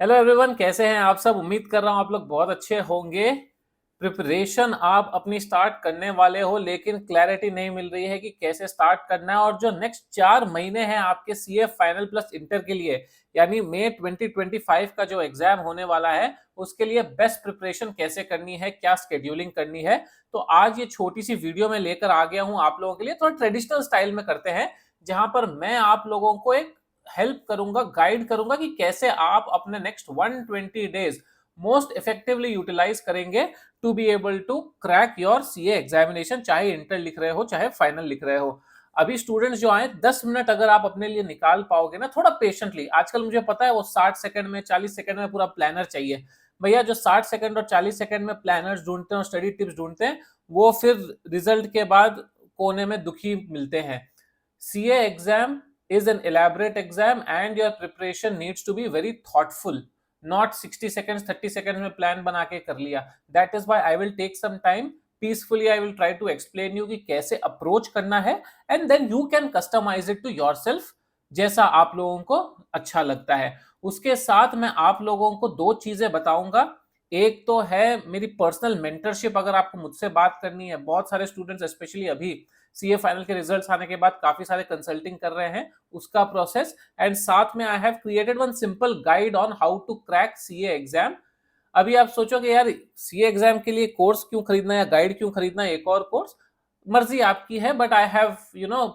Hello everyone, कैसे हैं आप सब। उम्मीद कर रहा हूं आप लोग बहुत अच्छे होंगे। प्रिपरेशन आप अपनी स्टार्ट करने वाले हो, लेकिन क्लैरिटी नहीं मिल रही है कि कैसे स्टार्ट करना है। और जो नेक्स्ट 4 महीने हैं आपके सीए फाइनल प्लस इंटर के लिए, यानी मई 2025 का जो एग्जाम होने वाला है, उसके लिए बेस्ट प्रिपरेशन कैसे करनी है, क्या स्केड्यूलिंग करनी है। तो आज ये छोटी सी वीडियो में लेकर आ गया हूं आप लोगों के लिए। थोड़ा ट्रेडिशनल स्टाइल में करते हैं, जहां पर मैं आप लोगों को एक हेल्प करूंगा, गाइड करूंगा कि कैसे आप अपने next 120 days most effectively utilise करेंगे to be able to crack your CA examination, चाहे इंटर लिख रहे हो चाहे फाइनल लिख रहे हो। अभी स्टूडेंट्स जो आए, 10 मिनट अगर आप अपने लिए निकाल पाओगे ना, थोड़ा पेशेंटली। आजकल मुझे पता है वो 60 सेकंड में 40 सेकंड में पूरा प्लानर चाहिए। भैया जो 60 सेकंड और 40 सेकंड में प्लानर्स ढूंढते हैं और स्टडी टिप्स ढूंढते हैं, वो फिर रिजल्ट के बाद कोने में दुखी मिलते हैं। CA exam is an elaborate exam and your preparation needs to be very thoughtful, not 60 seconds 30 seconds में plan बना के कर लिया। That is why I will take some time, peacefully I will try to explain you कि कैसे approach करना है, and then you can customize it to yourself जैसा आप लोगों को अच्छा लगता है। उसके साथ मैं आप लोगों को दो चीजें बताऊंगा। एक तो है मेरी पर्सनल मेंटरशिप। अगर आपको मुझसे बात करनी है, बहुत सारे स्टूडेंट्स स्पेशली अभी सीए फाइनल के रिजल्ट्स आने के बाद काफी सारे कंसल्टिंग कर रहे हैं, उसका प्रोसेस। एंड साथ में I have created one simple guide on how to crack CA exam. अभी आप सोचोगे यार, सीए एग्जाम के लिए कोर्स क्यों खरीदना या गाइड क्यों खरीदना, एक और कोर्स। मर्जी आपकी है, but I have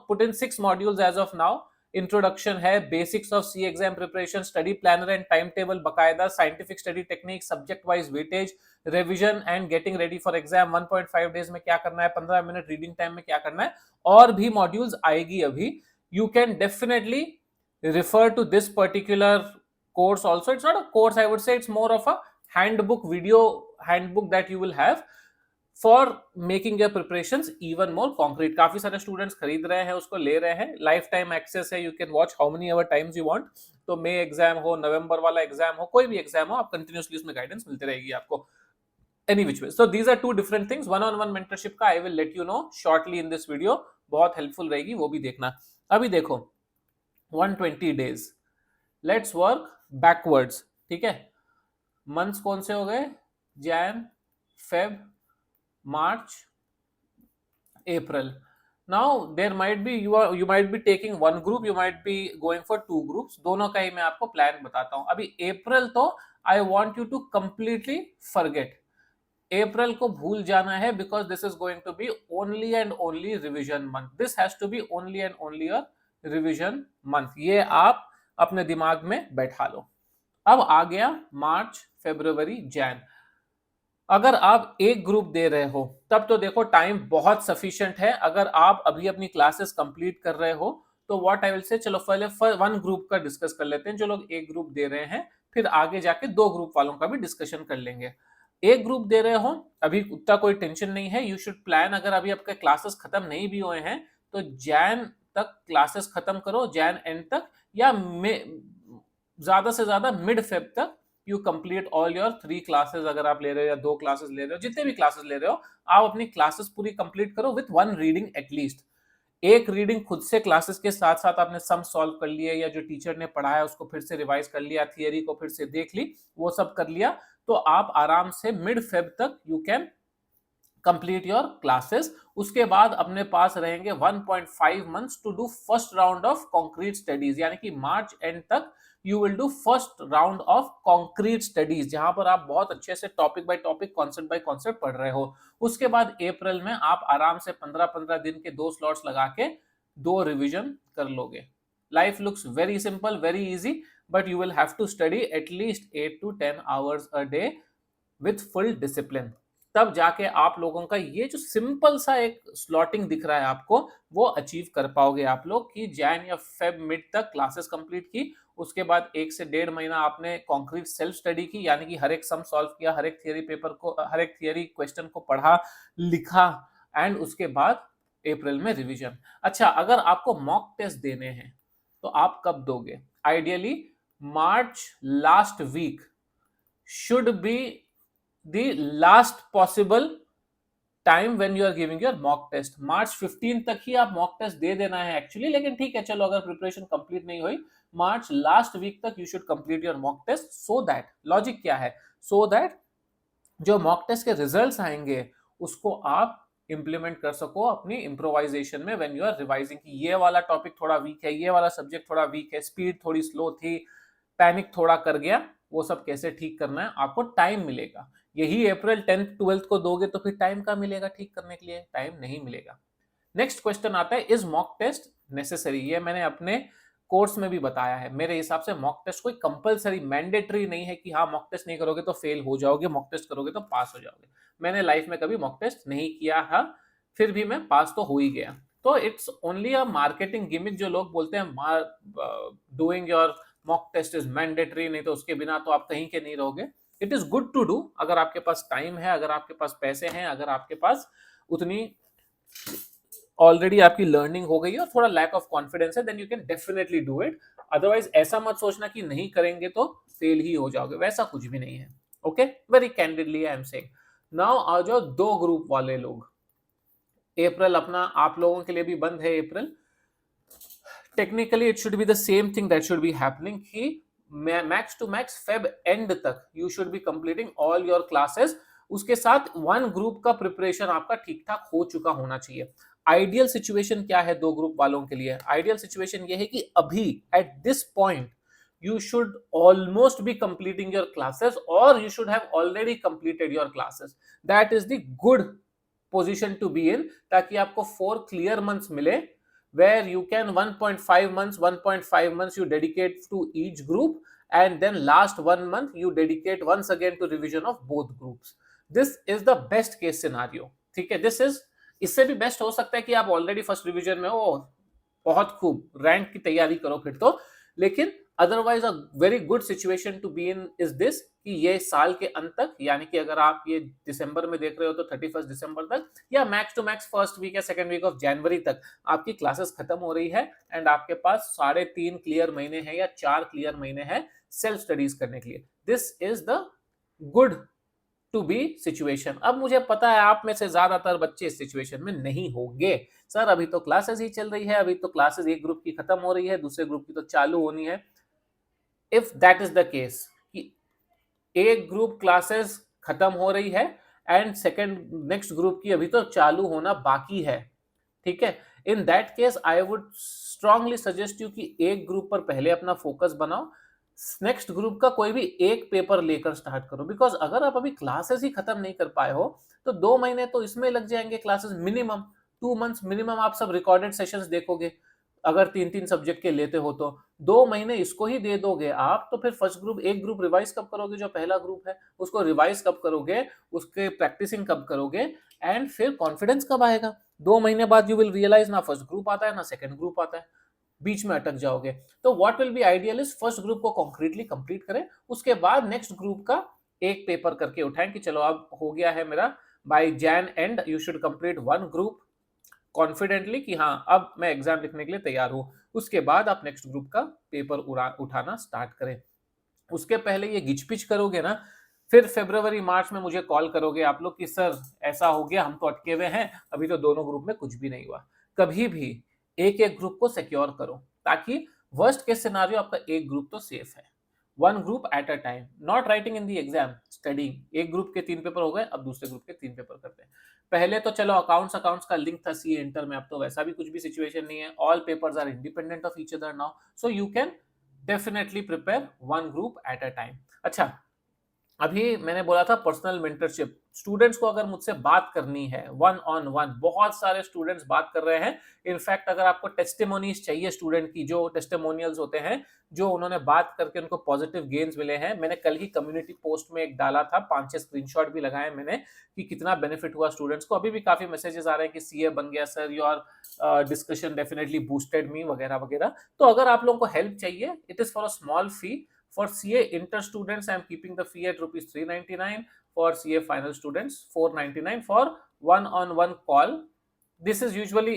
put in 6 modules as of now. Introduction है, basics of C exam preparation, study planner and time table, बकायदा scientific study technique, subject wise weightage, revision and getting ready for exam, 1.5 days में क्या करना है, 15 minute reading time में क्या करना है, और भी मॉड्यूल्स आएगी अभी। You can definitely refer to this particular course also. It's not a course, I would say it's more of a handbook, video handbook that you will have for making your preparations even more concrete. काफी सारे students खरीद रहे हैं, उसको ले रहे हैं। Life time access है, you can watch how many ever times you want. तो मई एग्जाम हो, नवंबर वाला एग्जाम हो, कोई भी एग्जाम हो, आप कंटिन्यूसली उसमें गाइडेंस मिलती रहेगी आपको any which way. So these are two different things. One on one mentorship का I will let you know shortly in this video, बहुत हेल्पफुल रहेगी, वो भी देखना। अभी देखो 120 डेज, लेट्स वर्क बैकवर्ड्स। ठीक है, मंथ्स कौन से हो गए? Jan, Feb, March, April. Now there might be you might be taking one group, you might be going for 2 groups. दोनों का ही मैं आपको प्लान बताता हूं। अभी अप्रैल तो I want you to completely forget. April को भूल जाना है, because this is going to be only and only revision month. This has to be only and only a revision month. ये आप अपने दिमाग में बैठा लो। अब आ गया मार्च, फरवरी, जैन। अगर आप एक ग्रुप दे रहे हो तब तो देखो टाइम बहुत सफिशिएंट है। अगर आप अभी अपनी क्लासेस कंप्लीट कर रहे हो तो व्हाट आई विल से, चलो पहले वन ग्रुप का डिस्कस कर लेते हैं। जो लोग एक ग्रुप दे रहे हैं, फिर आगे जाके 2 ग्रुप वालों का भी डिस्कशन कर लेंगे। एक ग्रुप दे रहे हो, अभी उतना कोई टेंशन नहीं है। यू शुड प्लान, अगर अभी आपके क्लासेस खत्म नहीं भी हुए हैं तो जैन तक क्लासेस खत्म करो, जैन एंड तक, या ज्यादा से ज्यादा मिड फेब तक you complete all your 3 classes. अगर आप ले रहे हो या 2 क्लासेस ले रहे हो, जितने भी क्लासेस ले रहे हो, आप अपनी क्लासेस पूरी कंप्लीट करो विथ 1 रीडिंग एटलीस्ट। एक रीडिंग खुद से क्लासेस के साथ साथ आपने सम सॉल्व कर लिया, या जो टीचर ने पढ़ाया उसको फिर से रिवाइज कर लिया, थियरी को फिर से देख ली, वो सब कर लिया, तो आप आराम से मिड फेब तक you can complete your classes. उसके बाद अपने पास रहेंगे 1.5 months to do first round of concrete studies, यानी कि मार्च एंड तक you will do first round of concrete studies, जहां पर आप बहुत अच्छे से topic by topic, concept by concept पढ़ रहे हो। उसके बाद अप्रैल में आप आराम से 15-15 दिन के 2 स्लॉट्स लगा के 2 रिवीजन कर लोगे। Life looks very simple, very easy, but you will have to study at least 8 to 10 hours a day with full discipline. तब जाके आप लोगों का ये जो सिंपल सा एक स्लॉटिंग दिख रहा है आपको, वो अचीव कर पाओगे आप लोग, कि जैन या फेब मिड तक क्लासेस कंप्लीट की। उसके बाद 1 से 1.5 महीना आपने कॉन्क्रीट सेल्फ स्टडी की, यानी कि हर एक सम सॉल्व किया, हर एक थियरी पेपर को, हर एक थियरी क्वेश्चन को पढ़ा, लिखा, एंड उसके बाद अप्रैल में रिवीजन। अच्छा, अगर आपको मॉक टेस्ट देने हैं तो आप कब दोगे? Ideally March last week should be the last possible time when you are giving your mock test. March 15 तक ही आप मॉक टेस्ट दे देना है एक्चुअली, लेकिन ठीक है चलो, अगर प्रिपरेशन कंप्लीट नहीं हुई, मार्च लास्ट वीक तक you should complete your mock test, so that, logic क्या है, सो दैट जो मॉक टेस्ट के रिजल्ट्स आएंगे उसको आप इंप्लीमेंट कर सको अपनी इम्प्रोवाइजेशन में व्हेन यू आर रिवाइजिंग, कि ये वाला टॉपिक थोड़ा वीक है, ये वाला सब्जेक्ट थोड़ा वीक है, स्पीड थोड़ी स्लो थी, पैनिक थोड़ा कर गया, वो सब कैसे ठीक करना है, आपको टाइम मिलेगा। यही अप्रैल 10th 12th को दोगे तो फिर टाइम का मिलेगा ठीक करने के लिए, टाइम नहीं मिलेगा। नेक्स्ट क्वेश्चन आता है, इज मॉक टेस्ट नेसेसरी? ये मैंने अपने कोर्स में भी बताया है। मेरे हिसाब से मॉक टेस्ट कोई कंपलसरी मैंडेटरी नहीं है कि हाँ मॉक टेस्ट नहीं करोगे तो फेल हो जाओगे, मॉक टेस्ट करोगे तो पास हो जाओगे। मैंने लाइफ में कभी मॉक टेस्ट नहीं किया है, फिर भी मैं पास तो हो ही गया। तो it's only a marketing gimmick, जो लोग बोलते हैं doing your mock test is mandatory, नहीं तो उसके बिना तो आप कहीं के नहीं रहोगे। It is good to do, अगर आपके पास टाइम है, अगर आपके पास पैसे हैं, अगर आपके पास उतनी ऑलरेडी आपकी लर्निंग हो गई है और थोड़ा लैक ऑफ कॉन्फिडेंस है, then you can definitely do it. Otherwise ऐसा मत सोचना कि नहीं करेंगे तो फेल ही हो जाओगे, वैसा कुछ भी नहीं है। Okay, very candidly I am saying. Now आ जाओ दो ग्रुप वाले लोग। अप्रैल अपना आप लोगों के लिए भी बंद है April, technically it should be the same thing that should be happening, कि max to max Feb end तक you should be completing all your classes. उसके साथ वन ग्रुप का प्रिपरेशन आपका ठीक ठाक हो चुका होना चाहिए। आइडियल सिचुएशन क्या है दो ग्रुप वालों के लिए? आइडियल सिचुएशन ये है कि अभी at this point you should almost be completing your classes, or you should have already completed your classes. That is the good position to be in, ताकि आपको 4 clear months मिले where you can 1.5 months you dedicate to each group, and then last 1 month you dedicate once again to revision of both groups. This is the best case scenario. ठीक है, this is, इससे भी best हो सकता है कि आप already first revision में हो, बहुत खूब रैंक की तैयारी करो फिर तो, लेकिन otherwise a very good situation to be in is this, कि ये साल के अंत तक, यानी कि अगर आप ये दिसंबर में देख रहे हो तो 31 दिसंबर तक, या max to max first week या सेकंड वीक ऑफ जनवरी तक आपकी क्लासेस खत्म हो रही है, एंड आपके पास 3.5 क्लियर महीने हैं या 4 क्लियर महीने हैं सेल्फ स्टडीज करने के लिए। This is the good to be situation. अब मुझे पता है आप में से ज्यादातर बच्चे इस सिचुएशन में नहीं होंगे, सर अभी तो क्लासेस ही चल रही है, अभी तो क्लासेस एक ग्रुप की खत्म हो रही है, दूसरे ग्रुप की तो चालू होनी है। If that is the case कि एक ग्रुप क्लासेस खत्म हो रही है एंड सेकंड नेक्स्ट ग्रुप की अभी तो चालू होना बाकी है, ठीक है, in that case I would strongly suggest you कि एक ग्रुप पर पहले अपना फोकस बनाओ, नेक्स्ट ग्रुप का कोई भी एक पेपर लेकर स्टार्ट करो। बिकॉज अगर आप अभी क्लासेस ही खत्म नहीं कर पाए हो तो 2 महीने तो इसमें लग जाएंगे, क्लासेस मिनिमम 2 मंथ्स मिनिमम आप सब रिकॉर्डेड सेशंस देखोगे, अगर 3-3 सब्जेक्ट के लेते हो तो 2 महीने इसको ही दे दोगे आप, तो फिर फर्स्ट ग्रुप एक ग्रुप रिवाइज कब करोगे, जो पहला ग्रुप है उसको रिवाइज कब करोगे, उसके प्रैक्टिसिंग कब करोगे, एंड फिर कॉन्फिडेंस कब आएगा? 2 महीने बाद यू विल रियलाइज ना फर्स्ट ग्रुप आता है ना सेकंड ग्रुप आता है, बीच में अटक जाओगे। तो what will be ideal is first group को कंक्रीटली कंप्लीट करें, उसके बाद नेक्स्ट ग्रुप का एक पेपर करके उठाएं कि चलो अब हो गया है मेरा, by Jan and you should complete 1 group confidently कि हाँ अब मैं एग्जाम लिखने के लिए तैयार हूं। उसके बाद आप नेक्स्ट ग्रुप का पेपर उठाना स्टार्ट करें। उसके पहले ये गिचपिच करोगे ना, फिर फरवरी मार्च में मुझे कॉल करोगे आप लोग कि सर ऐसा हो गया, हम तो अटके हुए हैं, अभी तो दोनों ग्रुप में कुछ भी नहीं हुआ। कभी भी एक एक ग्रुप को सिक्योर करो, ताकि वर्स्ट केस सिनारियो आपका एक ग्रुप तो सेफ है। 1 group at a time, not writing in the exam, studying. एक ग्रुप के 3 पेपर हो गए, अब दूसरे ग्रुप के 3 पेपर करते हैं। पहले तो चलो अकाउंट्स का लिंक था सीए इंटर में, अब तो वैसा भी कुछ भी सिचुएशन नहीं है, all papers are independent of each other now, so you can definitely prepare 1 group at a time. अच्छा, अभी मैंने बोला था पर्सनल मेंटरशिप, स्टूडेंट्स को अगर मुझसे बात करनी है 1 on 1, बहुत सारे स्टूडेंट्स बात कर रहे हैं। इनफैक्ट अगर आपको टेस्टिमोनीज चाहिए स्टूडेंट की, जो टेस्टिमोनियल्स होते हैं, जो उन्होंने बात करके उनको पॉजिटिव गेन्स मिले हैं, मैंने कल ही कम्युनिटी पोस्ट में एक डाला था, 5-6 स्क्रीनशॉट भी लगाए मैंने कि कितना बेनिफिट हुआ स्टूडेंट्स को। अभी भी काफी मैसेजेस आ रहे हैं कि सीए बन गया sir, your discussion definitely boosted me वगैरह वगैरह। तो अगर आप लोगों को हेल्प चाहिए, it is for a small fee. For CA inter students, I am keeping the fee at rupees 399. For CA final students, 499 for one-on-one call. This is usually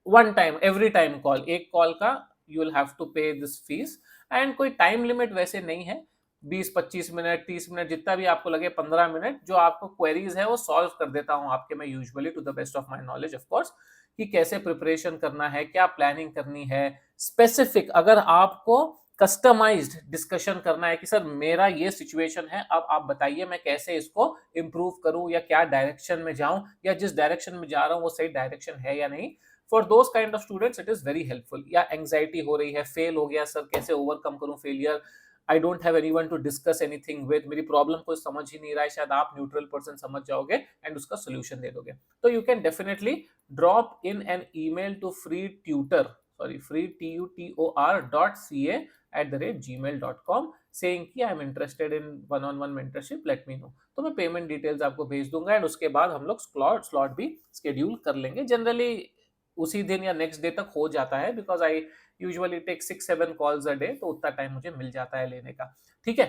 one time, every time call. एक call का you will have to pay this fees, and कोई time limit वैसे नहीं है। 20-25 minute, 30 minute, जितना भी आपको लगे, 15 मिनट, जो आपको क्वेरीज है वो सॉल्व कर देता हूं आपके मैं usually, to the best of my knowledge of course, कि कैसे प्रिपरेशन करना है, क्या प्लानिंग करनी है, स्पेसिफिक अगर आपको कस्टमाइज्ड डिस्कशन करना है कि सर मेरा ये सिचुएशन है, अब आप बताइए मैं कैसे इसको इंप्रूव करूं या क्या डायरेक्शन में जाऊं, या जिस डायरेक्शन में जा रहा हूं वो सही डायरेक्शन है या नहीं। For those kind of students it is very helpful. या एंग्जाइटी हो रही है, फेल हो गया सर, कैसे ओवरकम करूं failure, I don't have anyone to discuss anything with, मेरी प्रॉब्लम कोई समझ ही नहीं रहा है, शायद आप न्यूट्रल पर्सन समझ जाओगे एंड उसका सोल्यूशन दे दोगे। तो you can definitely drop in an email to freetutor.ca@gmail.com saying कि I am interested in one on one mentorship, let me know. तो मैं पेमेंट डिटेल्स आपको भेज दूंगा एंड उसके बाद हम लोग स्लॉट भी स्केड्यूल कर लेंगे। जनरली उसी दिन या नेक्स्ट डे तक हो जाता है, because I usually take 6-7 calls a day, तो उतना टाइम मुझे मिल जाता है लेने का। ठीक है,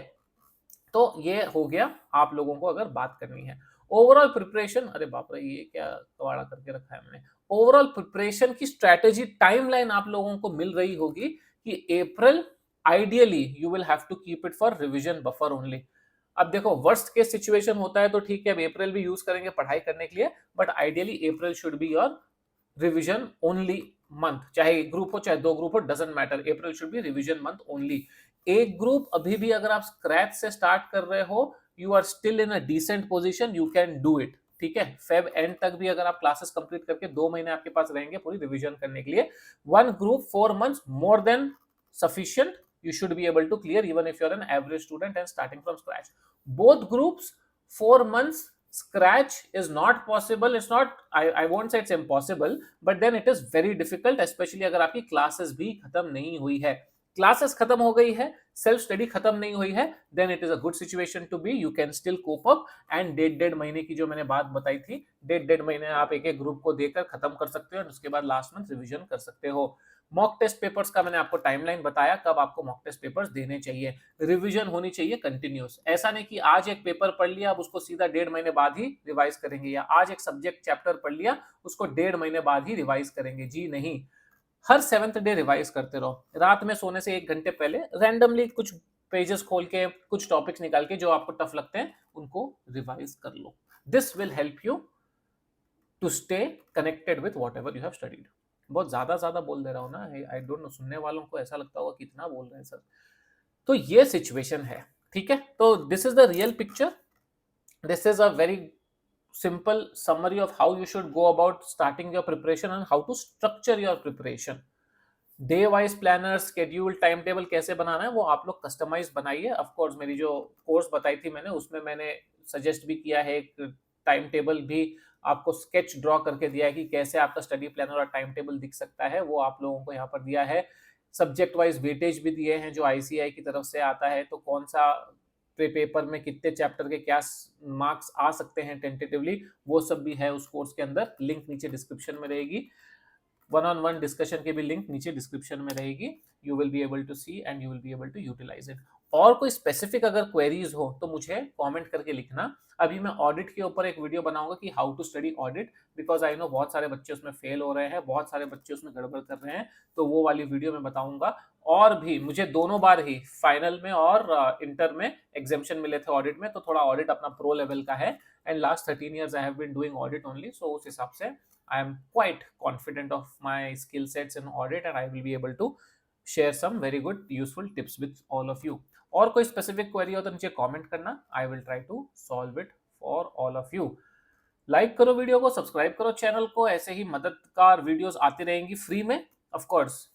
तो ये हो गया आप लोगों को अगर बात करनी है। ओवरऑल प्रिपरेशन, अरे बाप रे ये क्या कवाड़ा करके रखा है हमने। ओवरऑल प्रिपरेशन की स्ट्रेटेजी टाइमलाइन आप लोगों को मिल रही होगी कि April ideally you will have to keep it for revision buffer only. अब देखो वर्स्ट केस सिचुएशन होता है तो ठीक है, अब अप्रैल भी यूज करेंगे पढ़ाई करने के लिए, but ideally April should be your revision only month. चाहे एक ग्रुप हो चाहे दो ग्रुप हो, doesn't matter, April should be revision month only. एक ग्रुप अभी भी अगर आप स्क्रैच से स्टार्ट कर रहे हो, you are still in a decent position, you can do it. ठीक है, फेब एंड तक भी अगर आप क्लासेस कंप्लीट करके 2 महीने आपके पास रहेंगे पूरी रिवीजन करने के लिए, one group 4 months more than sufficient, you should be able to clear even if you're an average student and starting from scratch. Both groups 4 months scratch is not possible. It's not, I won't say it's impossible, but then it is very difficult, especially अगर आपकी classes भी खत्म नहीं हुई है। Classes खत्म हो गई है, सेल्फ स्टडी खत्म नहीं हुई है, then it is a good situation to be, you can still cope up and 1.5 महीने की जो मैंने बात बताई थी, 1.5 महीने आप एक एक ग्रुप को देकर खत्म कर सकते हो, और उसके बाद लास्ट मंथ रिवीजन कर सकते हो। मॉक टेस्ट पेपर्स का मैंने आपको टाइमलाइन बताया कब आपको मॉक टेस्ट पेपर्स देने चाहिए। रिवीजन होनी चाहिए कंटिन्यूस, ऐसा नहीं कि आज एक पेपर पढ़ लिया अब उसको सीधा 1.5 महीने बाद ही रिवाइज करेंगे, या आज एक सब्जेक्ट चैप्टर पढ़ लिया उसको 1.5 महीने बाद ही रिवाइज करेंगे, जी नहीं। हर 7th डे रिवाइज करते रहो, रात में सोने से 1 घंटे पहले रैंडमली कुछ पेजेस खोल के कुछ टॉपिक्स निकाल के जो आपको टफ लगते हैं उनको रिवाइज कर लो। This will help you to stay connected with whatever you have studied. बहुत ज्यादा बोल दे रहा हूँ ना, आई डोंट नो, सुनने वालों को ऐसा लगता होगा कितना बोल रहे हैं सर। तो ये सिचुएशन है, ठीक है। तो this is the real picture, this is a very simple summary of how you should go about starting your preparation and how to structure your preparation. Day wise planner, schedule, time table कैसे बनाना है वो आप लोग customise बनाइए। Of course मेरी जो course बताई थी मैंने, उसमें मैंने सजेस्ट भी किया है, एक टाइम टेबल भी आपको स्केच ड्रॉ करके दिया है कि कैसे आपका स्टडी प्लानर और टाइम टेबल दिख सकता है, वो आप लोगों को यहाँ पर दिया है। सब्जेक्ट वाइज वेटेज भी दिए हैं जो आईसीआई की तरफ से आता है, तो कौन सा पेपर में कितने चैप्टर के क्या मार्क्स आ सकते हैं टेंटेटिवली, वो सब भी है उस कोर्स के अंदर। लिंक नीचे डिस्क्रिप्शन में रहेगी, वन ऑन वन डिस्कशन की भी लिंक नीचे डिस्क्रिप्शन में रहेगी, you will be able to see and you will be able to utilise it. और कोई स्पेसिफिक अगर क्वेरीज हो तो मुझे कमेंट करके लिखना। अभी मैं ऑडिट के ऊपर एक वीडियो बनाऊंगा कि how to study audit, because I know बहुत सारे बच्चे उसमें फेल हो रहे हैं, बहुत सारे बच्चे उसमें गड़बड़ कर रहे हैं, तो वो वाली वीडियो मैं बताऊंगा। और भी मुझे दोनों बार ही फाइनल में और इंटर में एग्जामिशन मिले थे ऑडिट में, तो थोड़ा ऑडिट अपना प्रो लेवल का है, and last 13 years I have been doing audit only, so उस हिसाब से I am quite confident of my skill sets in audit and I will be able to share some very good useful tips with all of you. और कोई specific query हो तो नीचे comment करना, I will try to solve it for all of you. Like करो video को, subscribe करो channel को, ऐसे ही मददगार वीडियोस आती रहेंगी फ्री में। Of course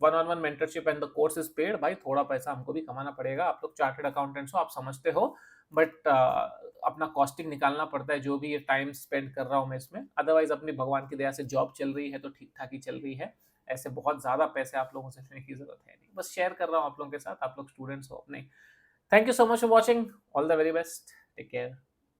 one on one mentorship and the course is paid, भाई थोड़ा पैसा हमको भी कमाना पड़ेगा, आप लोग चार्टर्ड अकाउंटेंट्स हो, आप समझते हो, बट अपना कॉस्टिंग निकालना पड़ता है, जो भी ये टाइम स्पेंड कर रहा हूँ मैं इसमें। अदरवाइज अपनी भगवान की दया से जॉब चल रही है तो ठीक ठाक ही चल रही है, ऐसे बहुत ज्यादा पैसे आप लोगों से लेने की जरूरत है नहीं, बस शेयर कर रहा हूँ आप लोगों के साथ, आप लोग स्टूडेंट्स हो अपने। Thank you so much for watching, all the very best, take care.